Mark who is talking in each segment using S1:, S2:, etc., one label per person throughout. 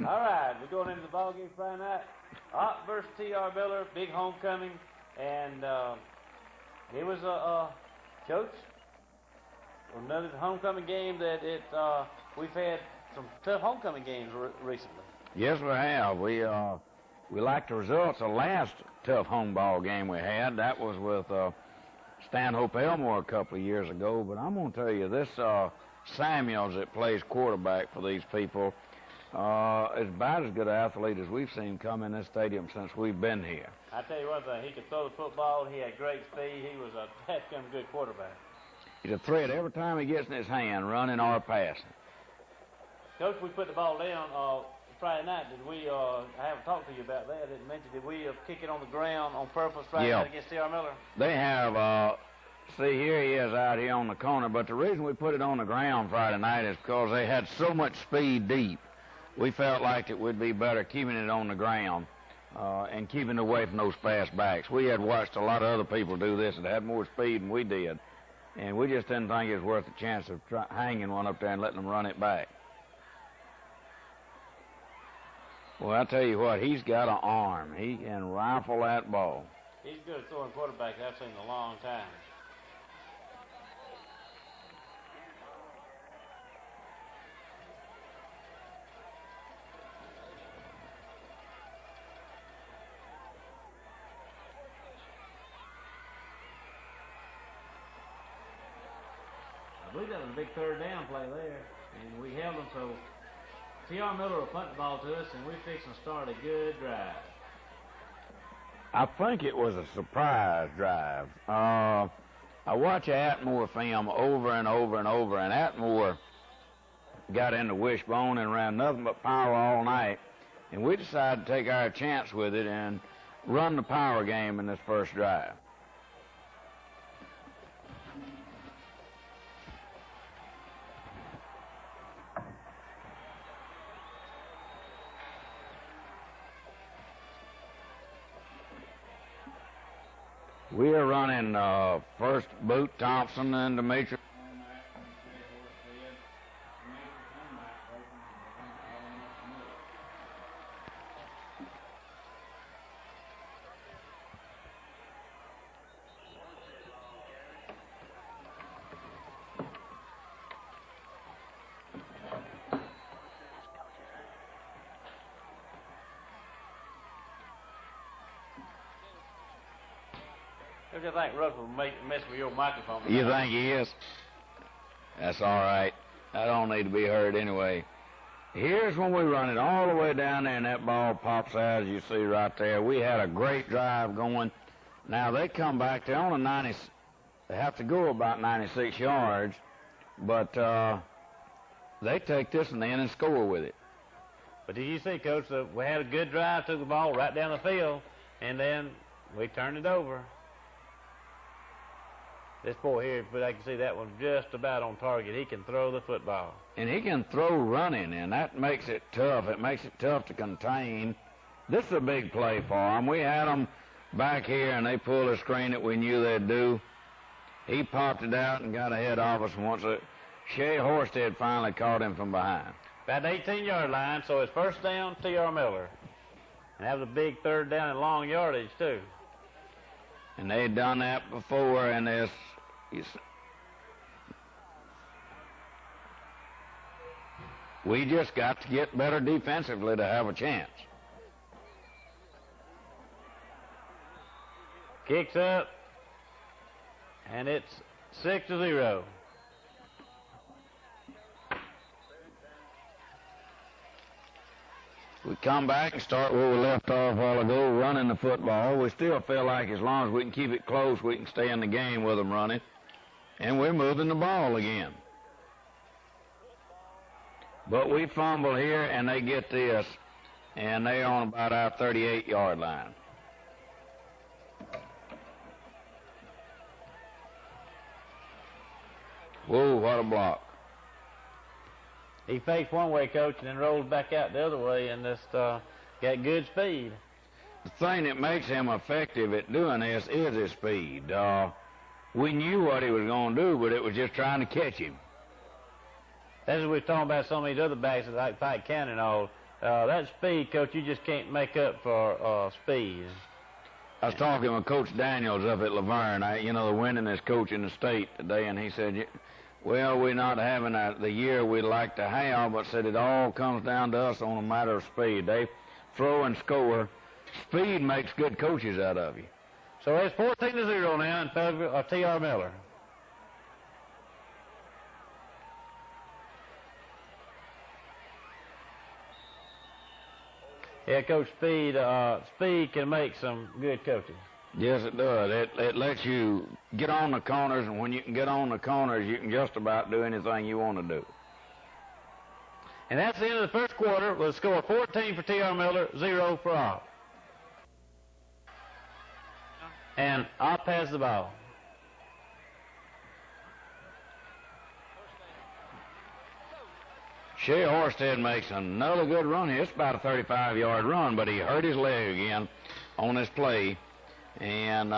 S1: All right, we're going into the ball game Friday night. Ott versus T.R. Miller, big homecoming, and it was Coach, another homecoming game that we've had some tough homecoming games recently.
S2: Yes, we have. We liked the results of the last tough home ball game we had. That was with Stanhope Elmore a couple of years ago. But I'm going to tell you, this Samuels that plays quarterback for these people is about as good an athlete as we've seen come in this stadium since we've been here.
S1: I tell you one thing, he could throw the football. He had great speed. He was a heck-come good quarterback.
S2: He's a threat every time he gets in his hand, running or passing.
S1: Coach, we put the ball down Friday night. Did we, I haven't talked to you about that. I didn't mention, did we kick it on the ground on purpose Friday night against T.R. Miller?
S2: They have, see, here he is out here on the corner, but the reason we put it on the ground Friday night is because they had so much speed deep. We felt like it would be better keeping it on the ground and keeping it away from those fast backs. We had watched a lot of other people do this that had more speed than we did, and we just didn't think it was worth the chance of hanging one up there and letting them run it back. Well, I tell you what, he's got an arm. He can rifle that ball.
S1: He's good at throwing quarterbacks I've seen in a long time. I believe that was a big third down play there, and we held them so T.R. Miller will punt the ball to us, and we're fixing to start a good drive.
S2: I think it was a surprise drive. I watch Atmore film over and over and over, and Atmore got into wishbone and ran nothing but power all night, and we decided to take our chance with it and run the power game in this first drive. We are running first Boot Thompson and Demetrius.
S1: I think Russ will mess with your microphone.
S2: You think he is? That's all right. I don't need to be heard anyway. Here's when we run it all the way down there, and that ball pops out, as you see right there. We had a great drive going. Now, they come back. They're on a 90. They have to go about 96 yards, but they take this and then and score with it.
S1: But did you see, Coach, we had a good drive, took the ball right down the field, and then we turned it over. This boy here, but I can see that one just about on target. He can throw the football.
S2: And he can throw running, and that makes it tough. It makes it tough to contain. This is a big play for him. We had them back here, and they pulled a screen that we knew they'd do. He popped it out and got ahead of us once. Shea Horsted finally caught him from behind.
S1: About the 18-yard line, so it's first down, T.R. Miller. And that was a big third down and long yardage, too.
S2: And they'd done that before, and this... We just got to get better defensively to have a chance.
S1: Kicks up, and it's 6-0.
S2: We come back and start where we left off a while ago, running the football. We still feel like as long as we can keep it close, we can stay in the game with them running. And we're moving the ball again. But we fumble here, and they get this, and they're on about our 38-yard line. Whoa, what a block.
S1: He faked one way, Coach, and then rolled back out the other way, and just got good speed.
S2: The thing that makes him effective at doing this is his speed. We knew what he was going to do, but it was just trying to catch him.
S1: As we were talking about some of these other backs like Pike County and all, That speed, Coach, you just can't make up for speed.
S2: I was talking with Coach Daniels up at Laverne, the winningest coach in the state today, and he said, well, we're not having the year we'd like to have, but said it all comes down to us on a matter of speed. They throw and score. Speed makes good coaches out of you.
S1: So it's 14-0 now in favor of T.R. Miller. Yeah, Coach, speed can make some good coaching.
S2: Yes, it does. It lets you get on the corners, and when you can get on the corners, you can just about do anything you want to do.
S1: And that's the end of the first quarter with a score of 14 for T.R. Miller, 0 for Opp. And Opp has the ball.
S2: Shea Horsted makes another good run here. It's about a 35-yard run, but he hurt his leg again on this play, and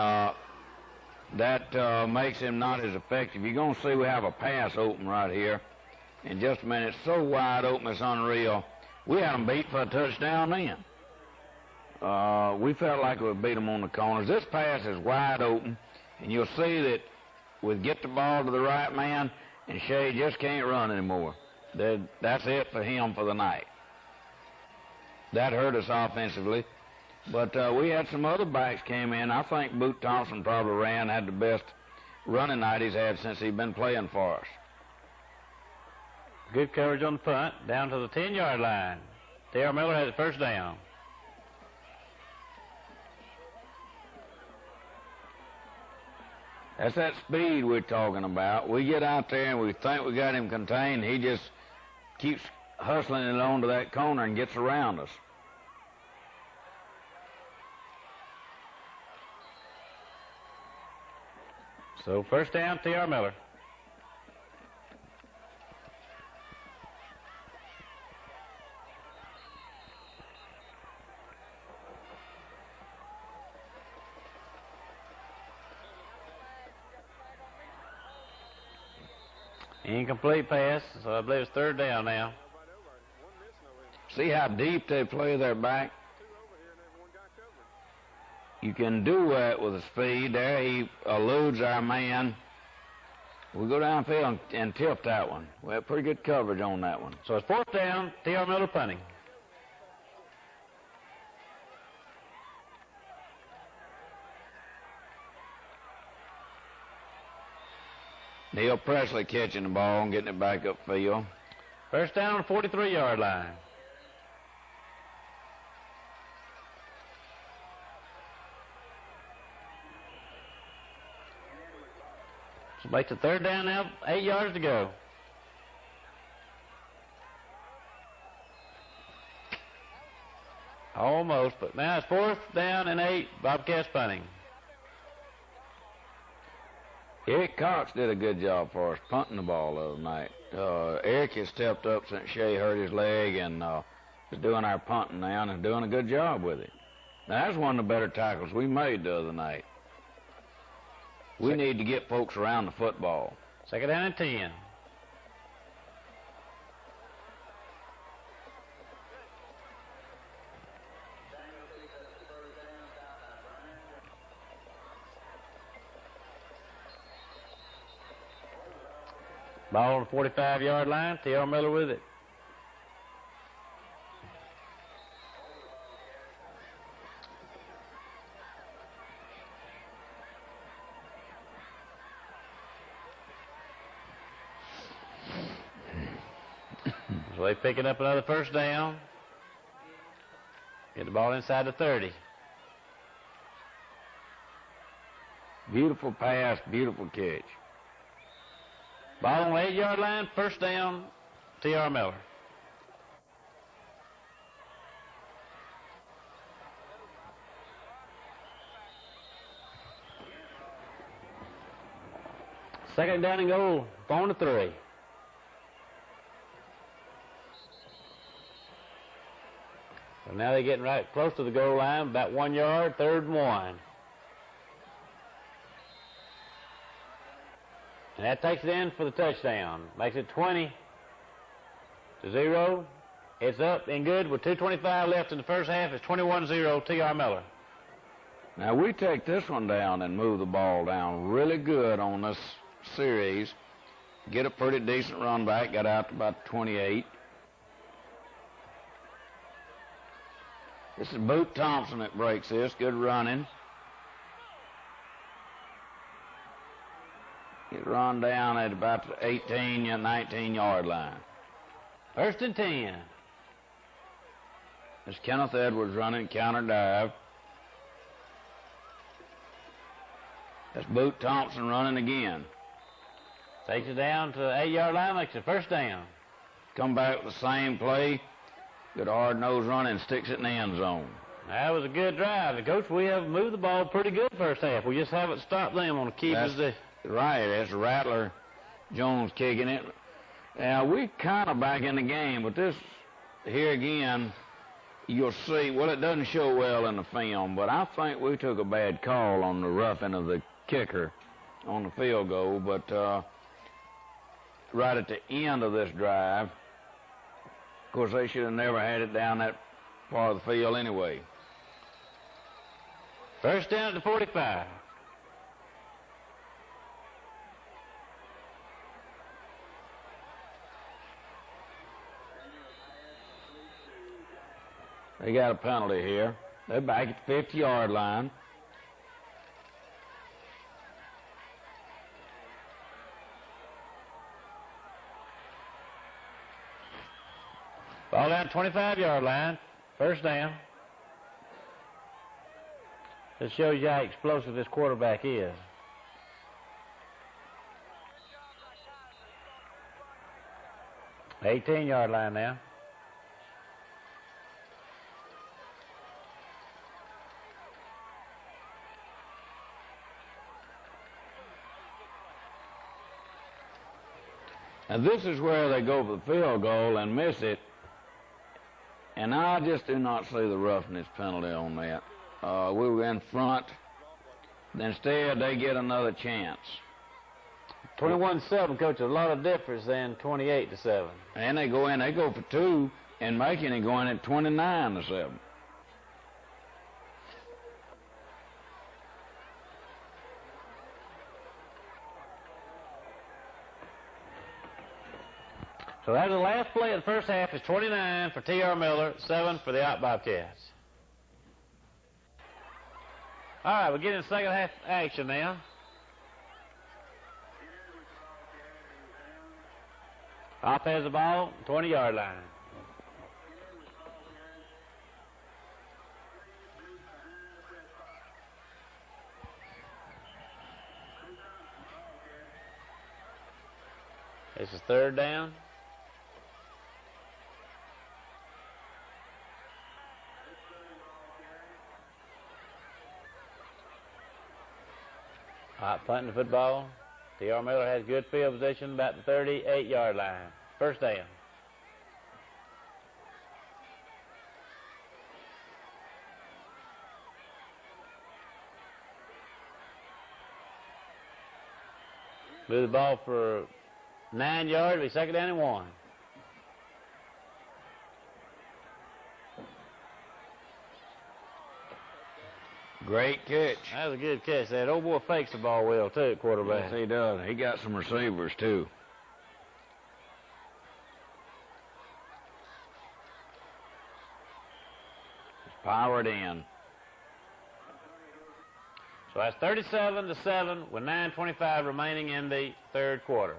S2: that makes him not as effective. You're going to see we have a pass open right here in just a minute. It's so wide open, it's unreal. We had them beat for a touchdown then. We felt like we beat them on the corners. This pass is wide open, and you'll see that we get the ball to the right man, and Shea just can't run anymore. That's it for him for the night. That hurt us offensively. But we had some other backs came in. I think Boot Thompson probably had the best running night he's had since he's been playing for us.
S1: Good coverage on the punt, down to the 10-yard line. T.R. Miller has the first down.
S2: That's that speed we're talking about. We get out there and we think we got him contained. He just keeps hustling it onto that corner and gets around us.
S1: So first down, T.R. Miller. Incomplete pass, so I believe it's third down now.
S2: See how deep they play their back? You can do that with the speed. There he eludes our man. We go downfield and tilt that one. We have pretty good coverage on that one.
S1: So it's fourth down, T.R. Miller punting.
S2: Neil Presley catching the ball and getting it back upfield.
S1: First down on the 43-yard line. So makes it third down now, 8 yards to go. Almost, but now it's fourth down and 8, Bobcats punting.
S2: Eric Cox did a good job for us punting the ball the other night. Eric has stepped up since Shea hurt his leg and is doing our punting now and is doing a good job with it. Now, that's one of the better tackles we made the other night. We need to get folks around the football.
S1: Second down and 10. Ball on the 45-yard line. T.R. Miller with it. So they picking up another first down. Get the ball inside the 30.
S2: Beautiful pass, beautiful catch.
S1: Ball on the 8-yard line, first down, T.R. Miller. Second down and goal, 4-3. So now they're getting right close to the goal line, about 1 yard, third and 1. And that takes it in for the touchdown. Makes it 20-0. It's up and good with 2:25 left in the first half. It's 21-0 T.R. Miller.
S2: Now, we take this one down and move the ball down really good on this series. Get a pretty decent run back. Got out to about 28. This is Boot Thompson that breaks this. Good running. Get run down at about the 18 and 19-yard line.
S1: 1st and 10.
S2: It's Kenneth Edwards running counter dive. That's Boot Thompson running again.
S1: Takes it down to the 8-yard line, makes it 1st down.
S2: Come back with the same play. Good hard-nosed run and sticks it in the end zone.
S1: That was a good drive. And, Coach, we have moved the ball pretty good first half. We just haven't stopped them on the keepers.
S2: Right. That's Rattler Jones kicking it. Now, we kind of back in the game, but this here again, you'll see, well, it doesn't show well in the film, but I think we took a bad call on the roughing of the kicker on the field goal, but right at the end of this drive, of course, they should have never had it down that part of the field anyway.
S1: 1st down at the 45.
S2: They got a penalty here. They're back at the 50-yard line.
S1: Ball down 25-yard line. 1st down. This shows you how explosive this quarterback is. The 18-yard line now.
S2: Now, this is where they go for the field goal and miss it. And I just do not see the roughness penalty on that. We were in front. Instead, they get another chance.
S1: 21-7, Coach, a lot of difference than 28-7.
S2: And they go for 2 and making it going at 29-7.
S1: So that's the last play of the first half. Is 29 for T.R. Miller, 7 for the Out Bobcats. All right, we're getting second half action now. Hop has the ball, 20-yard line. This is 3rd down. Hot punting the football. T.R. Miller has good field position about the 38-yard line. 1st down. Move the ball for 9 yards. Be 2nd down and 1.
S2: Great catch.
S1: That was a good catch. That old boy fakes the ball well, too, quarterback.
S2: Yes, he does. He got some receivers, too. Just power it in.
S1: So that's 37-7 with 9:25 remaining in the 3rd quarter.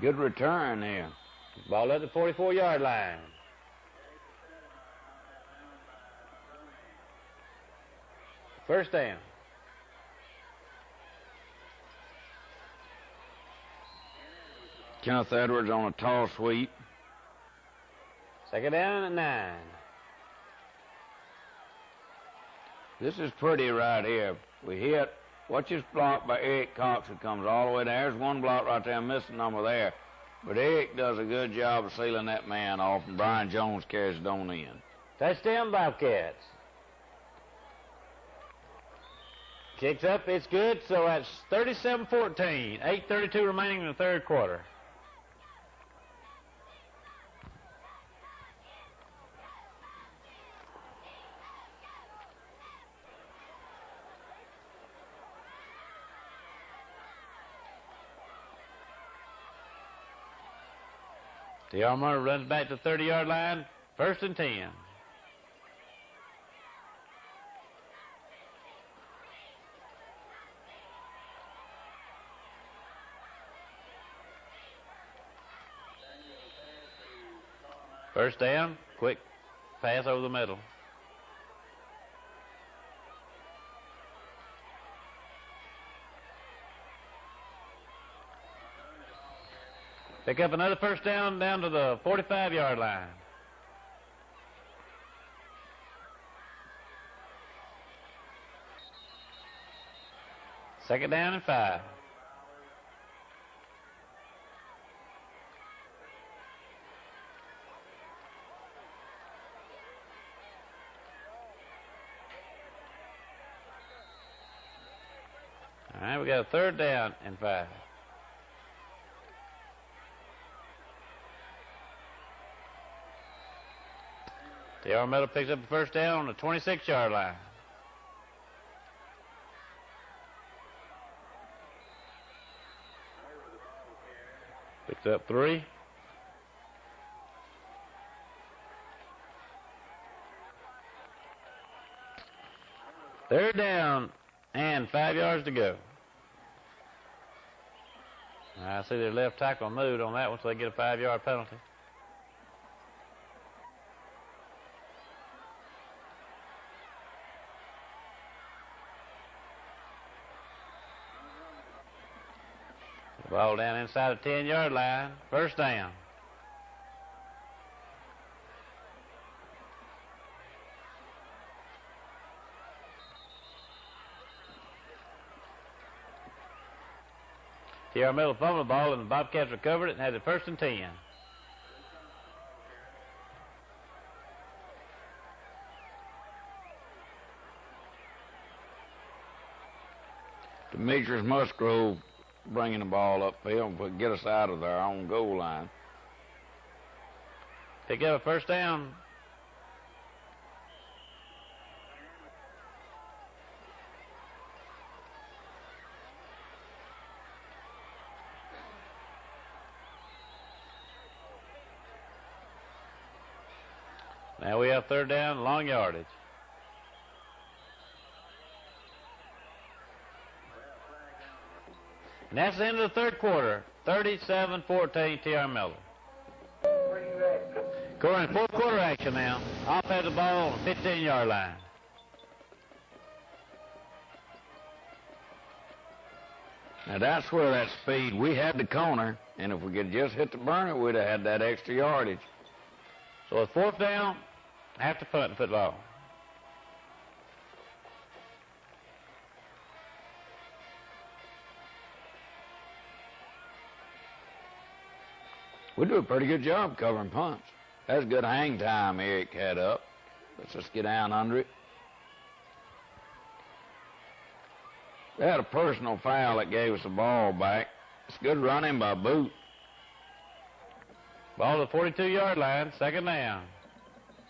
S2: Good return here.
S1: Ball at the 44-yard line. First down.
S2: Kenneth Edwards on a tall sweep.
S1: 2nd down and 9.
S2: This is pretty right here. We hit. Watch this block by Eric Cox who comes all the way down. There's one block right there, missing number there. But Eric does a good job of sealing that man off, and Brian Jones carries it on in.
S1: Touchdown, Bobcats. Kicks up, it's good, so that's 37-14. 8:32 remaining in the third quarter. The Armour runs back to the 30-yard line, 1st and 10. First down, quick pass over the middle. Pick up another first down to the 45-yard line. Second down and 5. All right, we got a third down and 5. The Armadillo picks up the first down on the 26-yard line. Picks up 3. Third down and 5 yards to go. I see their left tackle moved on that one, so they get a 5-yard penalty. Ball down inside the 10-yard line. First down. TR Middle fumbled the ball, and the Bobcats recovered it and had it 1st and 10.
S2: Demetrius Musgrove bringing the ball upfield and get us out of their own goal line.
S1: Pick up a first down. Now we have third down, long yardage. And that's the end of the third quarter. 37-14, TR Miller. Going fourth quarter action now. Offensive ball on the 15-yard line.
S2: Now that's where that speed, we had the corner, and if we could just hit the burner, we'd have had that extra yardage.
S1: So it's fourth down, after punt in football.
S2: We do a pretty good job covering punts. That's good hang time Eric had up. Let's just get down under it. They had a personal foul that gave us the ball back. It's good running by Boot.
S1: Ball to the 42-yard line, second down.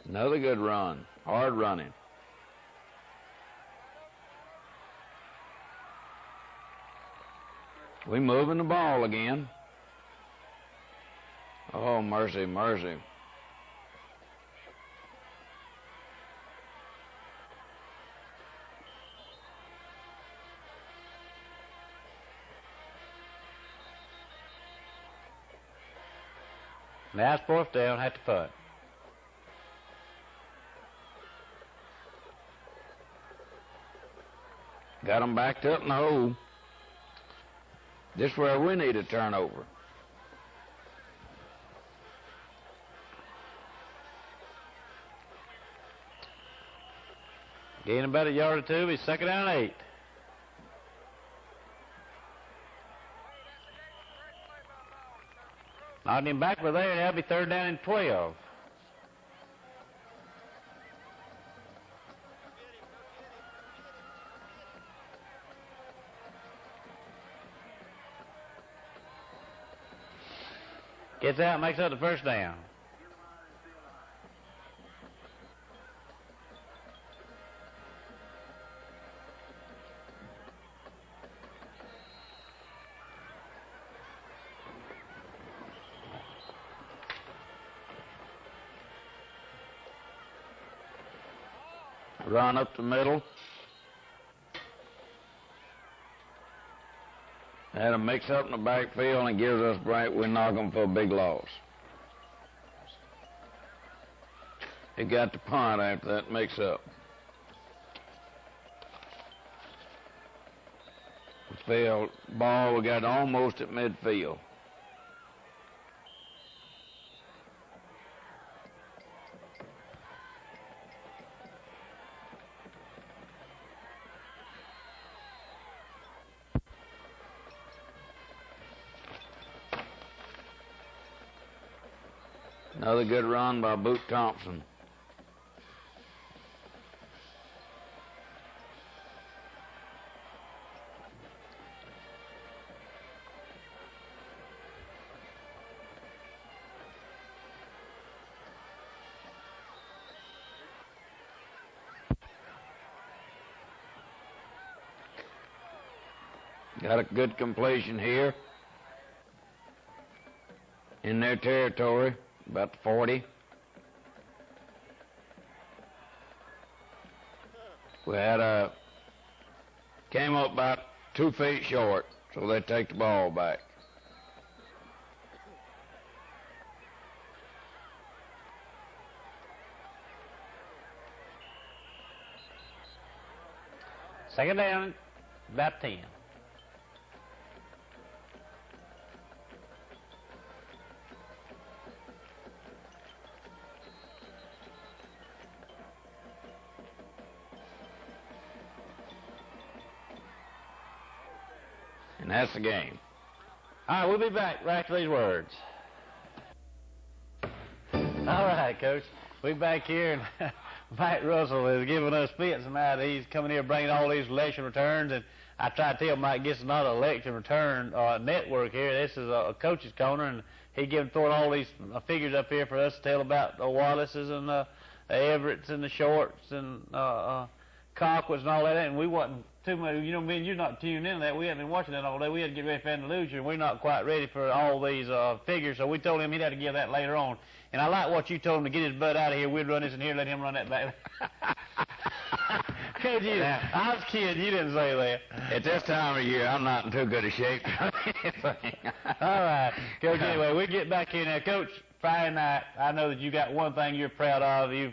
S2: Another good run, hard running. We moving the ball again. Oh, mercy, mercy.
S1: Now it's fourth down, have to punt.
S2: Got them backed up in the hole. This is where we need a turnover.
S1: Gain about a yard or two, he's second down and 8. Knocking him back with there, that'll be third down and 12. Gets out, makes up the first down.
S2: Run up the middle. Had a mix up in the backfield and gives us break. We knock them for a big loss. He got the punt after that mix up. Field ball, we got almost at midfield. Another good run by Boot Thompson. Got a good completion here in their territory, about the 40. We had came up about 2 feet short, so they take the ball back.
S1: Second down, about 10.
S2: And that's the game.
S1: All right, we'll be back right after these words. All right, Coach. We're back here, and Mike Russell is giving us fits tonight. He's coming here bringing all these election returns, and I try to tell Mike this is not an election return network here. This is a coach's corner, and he throwing all these figures up here for us to tell about the Wallaces and the Everetts and the Shorts and Cockwoods and all that, and we wasn't too much, you know, me and you're not tuned in to that. We haven't been watching that all day. We had to get ready for Andalusia, and we're not quite ready for all these figures, so we told him he'd have to give that later on. And I like what you told him to get his butt out of here. We'd run this in here, let him run that back. Coach, I was kidding. You didn't say that.
S2: At this time of year, I'm not in too good a shape.
S1: All right. Coach, anyway, we get back here now. Coach, Friday night, I know that you got one thing you're proud of. You've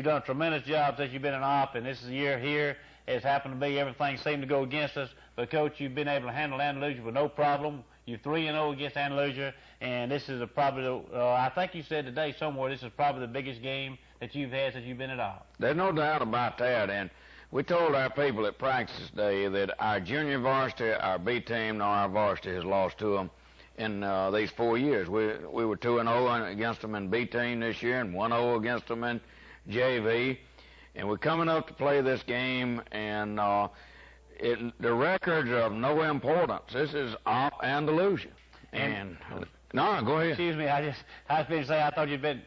S1: done a tremendous job since you've been an op, and this is a year here. It's happened to be everything seemed to go against us. But, Coach, you've been able to handle Andalusia with no problem. You're 3-0 against Andalusia, and this is probably, I think you said today somewhere, this is probably the biggest game that you've had since you've been at op.
S2: There's no doubt about that, and we told our people at practice today that our junior varsity, our B team, nor our varsity has lost to them in these 4 years. We were 2-0 against them in B team this year and 1-0 against them in JV. And we're coming up to play this game, and the records are of no importance. This is op Andalusia. And no, go ahead.
S1: Excuse me, I was going to say I thought you'd been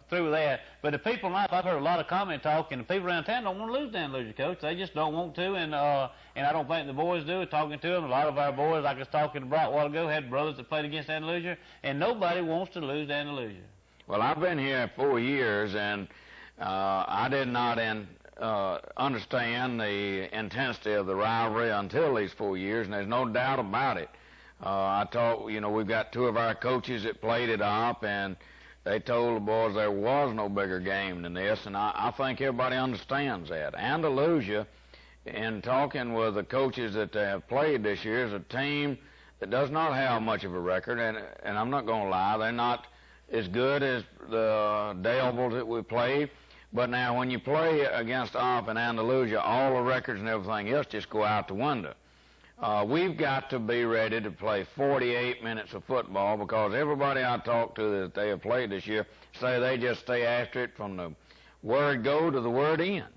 S1: through with that. But the people in life, I've heard a lot of comment talk, and the people around town don't want to lose to Andalusia, Coach. They just don't want to, and I don't think the boys do. Talking to them, a lot of our boys, like I was talking to Bright a while ago, had brothers that played against Andalusia, and nobody wants to lose to Andalusia.
S2: Well, I've been here 4 years, and I did not understand the intensity of the rivalry until these 4 years, and there's no doubt about it. I talked, we've got 2 of our coaches that played it up, and they told the boys there was no bigger game than this, and I think everybody understands that. Andalusia, in talking with the coaches that they have played this year, is a team that does not have much of a record, and I'm not going to lie, they're not as good as the Dalevils that we played. But now when you play against op and Andalusia, all the records and everything else just go out the window. We've got to be ready to play 48 minutes of football, because everybody I talk to that they have played this year say they just stay after it from the word go to the word end.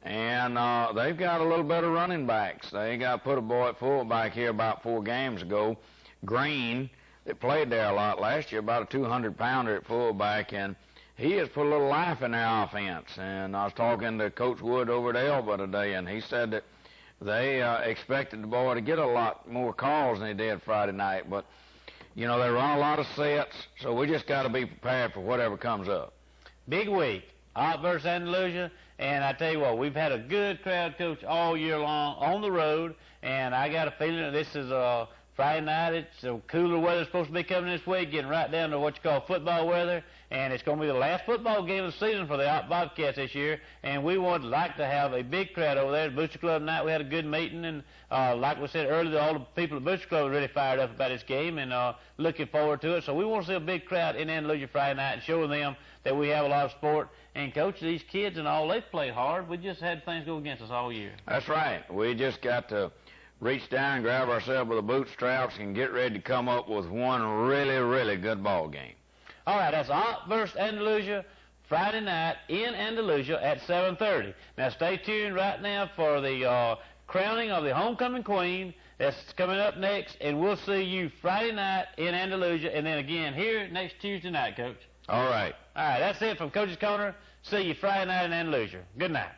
S2: And they've got a little bit of running backs. They got put a boy at fullback here about 4 games ago, Green, that played there a lot last year, about a 200-pounder at fullback, and he has put a little life in their offense. And I was talking to Coach Wood over at Elba today, and he said that they expected the boy to get a lot more calls than he did Friday night. But, you know, they run a lot of sets, so we just got to be prepared for whatever comes up.
S1: Big week, Ott versus Andalusia, and I tell you what, we've had a good crowd, Coach, all year long on the road, and I got a feeling that this is Friday night. It's cooler weather supposed to be coming this week, getting right down to what you call football weather, and it's going to be the last football game of the season for the Ott Bobcats this year, and we would like to have a big crowd over there at Booster Club tonight. We had a good meeting, and like we said earlier, all the people at Booster Club are really fired up about this game and looking forward to it. So we want to see a big crowd in Andalusia Friday night and showing them that we have a lot of sport. And, Coach, these kids and all, they've played hard. We just had things go against us all year.
S2: That's right. We just got to reach down and grab ourselves by the bootstraps and get ready to come up with one really, really good ball game.
S1: All right, that's Ott versus Andalusia Friday night in Andalusia at 7:30. Now, stay tuned right now for the crowning of the homecoming queen. That's coming up next, and we'll see you Friday night in Andalusia and then again here next Tuesday night, Coach.
S2: All right.
S1: All right, that's it from Coach's Corner. See you Friday night in Andalusia. Good night.